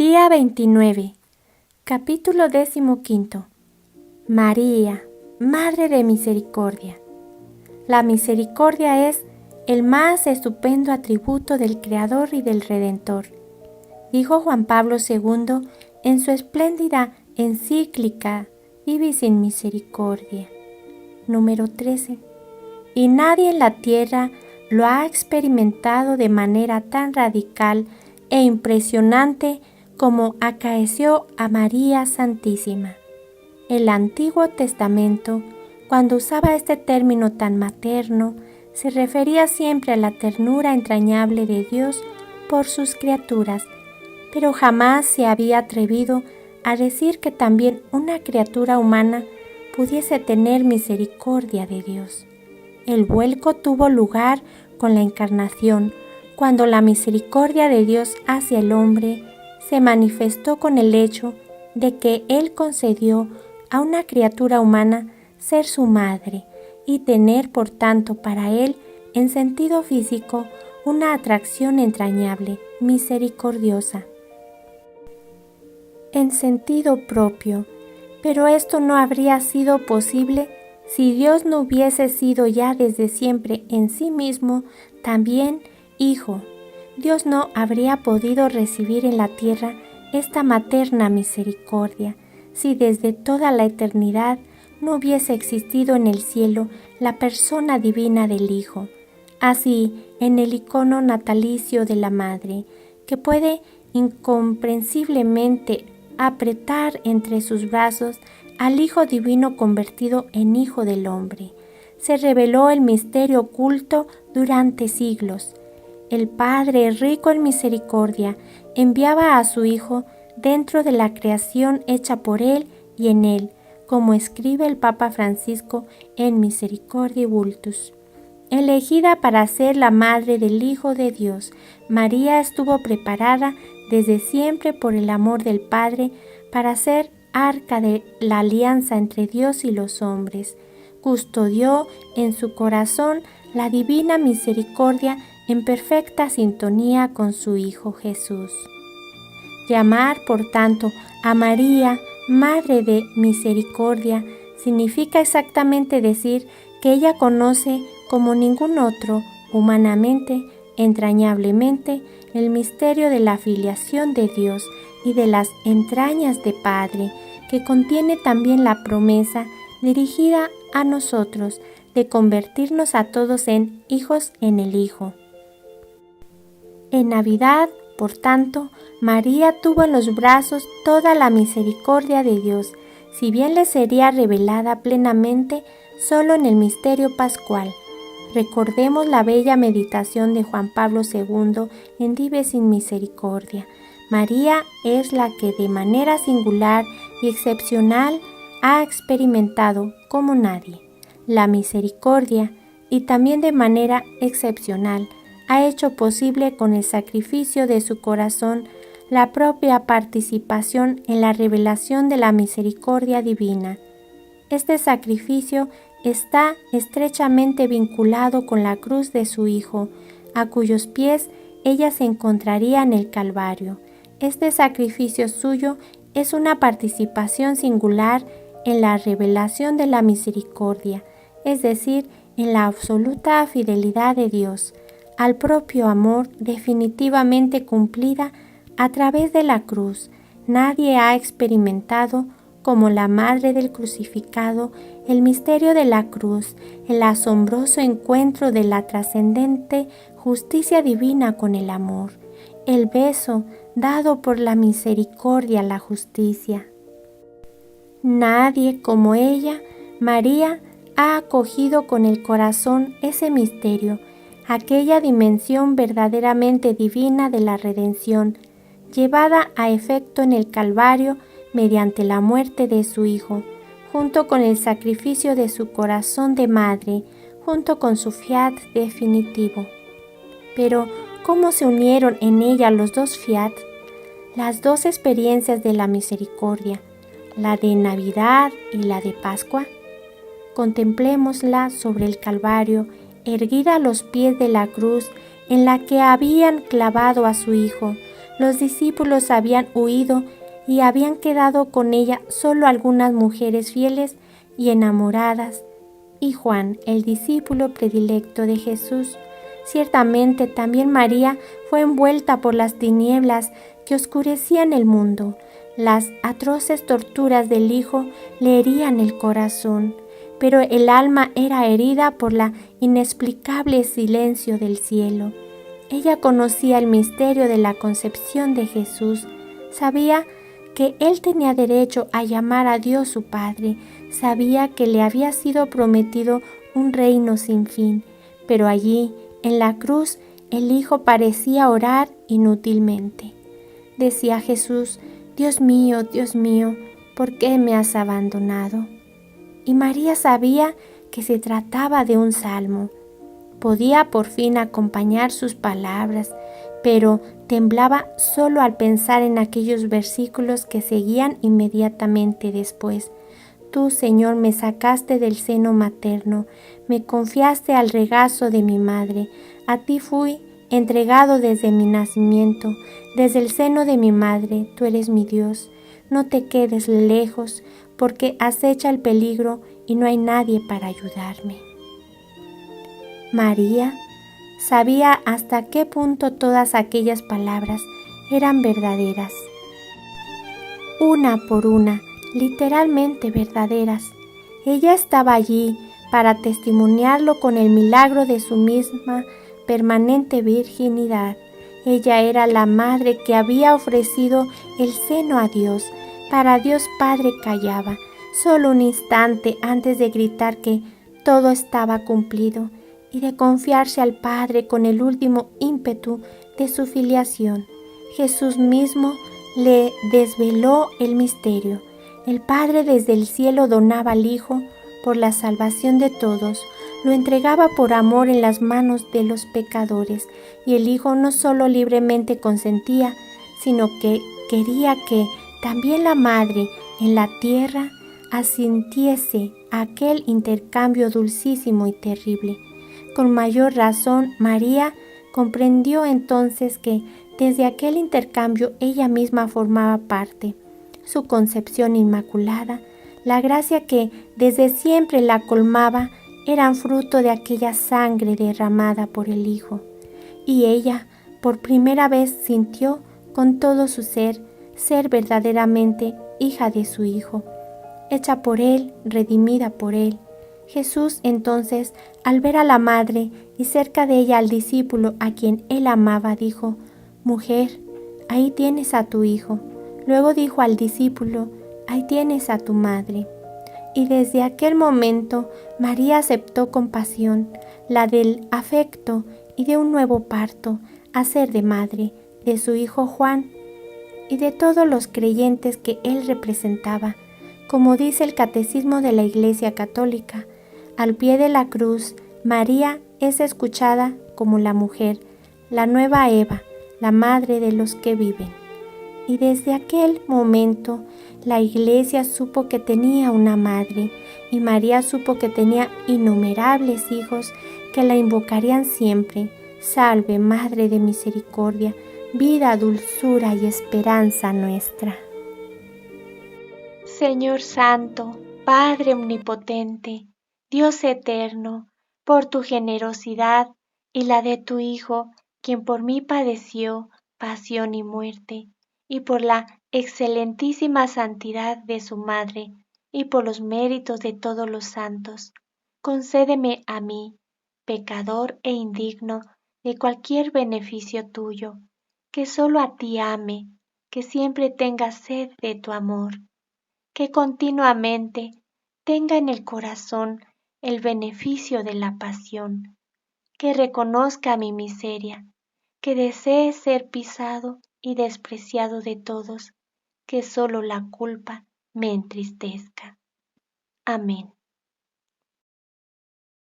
Día 29, capítulo 15. María, Madre de Misericordia. La misericordia es el más estupendo atributo del Creador y del Redentor, dijo Juan Pablo II en su espléndida encíclica Vivi sin Misericordia, número 13. Y nadie en la tierra lo ha experimentado de manera tan radical e impresionante como acaeció a María Santísima. El Antiguo Testamento, cuando usaba este término tan materno, se refería siempre a la ternura entrañable de Dios por sus criaturas, pero jamás se había atrevido a decir que también una criatura humana pudiese tener misericordia de Dios. El vuelco tuvo lugar con la Encarnación, cuando la misericordia de Dios hacia el hombre se manifestó con el hecho de que Él concedió a una criatura humana ser su madre y tener por tanto para Él, en sentido físico, una atracción entrañable, misericordiosa. En sentido propio, pero esto no habría sido posible si Dios no hubiese sido ya desde siempre en sí mismo también Hijo. Dios no habría podido recibir en la tierra esta materna misericordia si desde toda la eternidad no hubiese existido en el cielo la persona divina del Hijo. Así, en el icono natalicio de la Madre, que puede incomprensiblemente apretar entre sus brazos al Hijo Divino convertido en Hijo del Hombre, se reveló el misterio oculto durante siglos. El Padre, rico en misericordia, enviaba a su Hijo dentro de la creación hecha por Él y en Él, como escribe el Papa Francisco en Misericordiae Vultus. Elegida para ser la madre del Hijo de Dios, María estuvo preparada desde siempre por el amor del Padre para ser arca de la alianza entre Dios y los hombres. Custodió en su corazón la divina misericordia en perfecta sintonía con su Hijo Jesús. Llamar, por tanto, a María, Madre de Misericordia, significa exactamente decir que ella conoce como ningún otro, humanamente, entrañablemente, el misterio de la filiación de Dios y de las entrañas de Padre, que contiene también la promesa dirigida a nosotros de convertirnos a todos en hijos en el Hijo. En Navidad, por tanto, María tuvo en los brazos toda la misericordia de Dios, si bien le sería revelada plenamente solo en el misterio pascual. Recordemos la bella meditación de Juan Pablo II en Vive sin Misericordia. María es la que de manera singular y excepcional ha experimentado como nadie la misericordia y también de manera excepcional ha hecho posible con el sacrificio de su corazón la propia participación en la revelación de la misericordia divina. Este sacrificio está estrechamente vinculado con la cruz de su Hijo, a cuyos pies ella se encontraría en el Calvario. Este sacrificio suyo es una participación singular en la revelación de la misericordia, es decir, en la absoluta fidelidad de Dios, al propio amor definitivamente cumplida a través de la cruz. Nadie ha experimentado, como la Madre del Crucificado, el misterio de la cruz, el asombroso encuentro de la trascendente justicia divina con el amor, el beso dado por la misericordia a la justicia. Nadie como ella, María, ha acogido con el corazón ese misterio, aquella dimensión verdaderamente divina de la redención, llevada a efecto en el Calvario mediante la muerte de su Hijo, junto con el sacrificio de su corazón de madre, junto con su fiat definitivo. Pero, ¿cómo se unieron en ella los dos fiat? Las dos experiencias de la misericordia, la de Navidad y la de Pascua. Contemplémosla sobre el Calvario, erguida a los pies de la cruz en la que habían clavado a su Hijo, Los discípulos habían huido y habían quedado con ella solo algunas mujeres fieles y enamoradas, y Juan, el discípulo predilecto de Jesús. Ciertamente también María fue envuelta por las tinieblas que oscurecían el mundo. Las atroces torturas del Hijo le herían el corazón, pero el alma era herida por la inexplicable silencio del cielo. Ella conocía el misterio de la concepción de Jesús, sabía que Él tenía derecho a llamar a Dios su Padre, sabía que le había sido prometido un reino sin fin, pero allí, en la cruz, el Hijo parecía orar inútilmente. Decía Jesús: Dios mío, ¿por qué me has abandonado? Y María sabía que se trataba de un salmo. Podía por fin acompañar sus palabras, pero temblaba solo al pensar en aquellos versículos que seguían inmediatamente después. Tú, Señor, me sacaste del seno materno, me confiaste al regazo de mi madre. A ti fui entregado desde mi nacimiento, desde el seno de mi madre. Tú eres mi Dios. No te quedes lejos, porque acecha el peligro y no hay nadie para ayudarme. María sabía hasta qué punto todas aquellas palabras eran verdaderas. Una por una, literalmente verdaderas. Ella estaba allí para testimoniarlo con el milagro de su misma permanente virginidad. Ella era la madre que había ofrecido el seno a Dios. Para Dios Padre callaba, solo un instante antes de gritar que todo estaba cumplido y de confiarse al Padre con el último ímpetu de su filiación. Jesús mismo le desveló el misterio. El Padre desde el cielo donaba al Hijo por la salvación de todos, lo entregaba por amor en las manos de los pecadores, y el Hijo no solo libremente consentía, sino que quería que también la Madre en la tierra asintiese a aquel intercambio dulcísimo y terrible. Con mayor razón, María comprendió entonces que desde aquel intercambio ella misma formaba parte. Su concepción inmaculada, la gracia que desde siempre la colmaba, eran fruto de aquella sangre derramada por el Hijo. Y ella, por primera vez, sintió con todo su ser verdaderamente hija de su Hijo, hecha por Él, redimida por Él. Jesús entonces, al ver a la madre y cerca de ella al discípulo a quien Él amaba, dijo: Mujer, ahí tienes a tu hijo. Luego dijo al discípulo: ahí tienes a tu madre. Y desde aquel momento María aceptó con pasión la del afecto y de un nuevo parto, a ser de madre de su hijo Juan y de todos los creyentes que él representaba. Como dice el Catecismo de la Iglesia Católica, al pie de la cruz, María es escuchada como la mujer, la nueva Eva, la madre de los que viven. Y desde aquel momento, la Iglesia supo que tenía una madre, y María supo que tenía innumerables hijos que la invocarían siempre. Salve, Madre de Misericordia, vida, dulzura y esperanza nuestra. Señor Santo, Padre Omnipotente, Dios eterno, por tu generosidad y la de tu Hijo, quien por mí padeció pasión y muerte, y por la excelentísima santidad de su Madre, y por los méritos de todos los santos, concédeme a mí, pecador e indigno de cualquier beneficio tuyo, que solo a ti ame, que siempre tenga sed de tu amor, que continuamente tenga en el corazón el beneficio de la pasión, que reconozca mi miseria, que desee ser pisado y despreciado de todos, que solo la culpa me entristezca. Amén.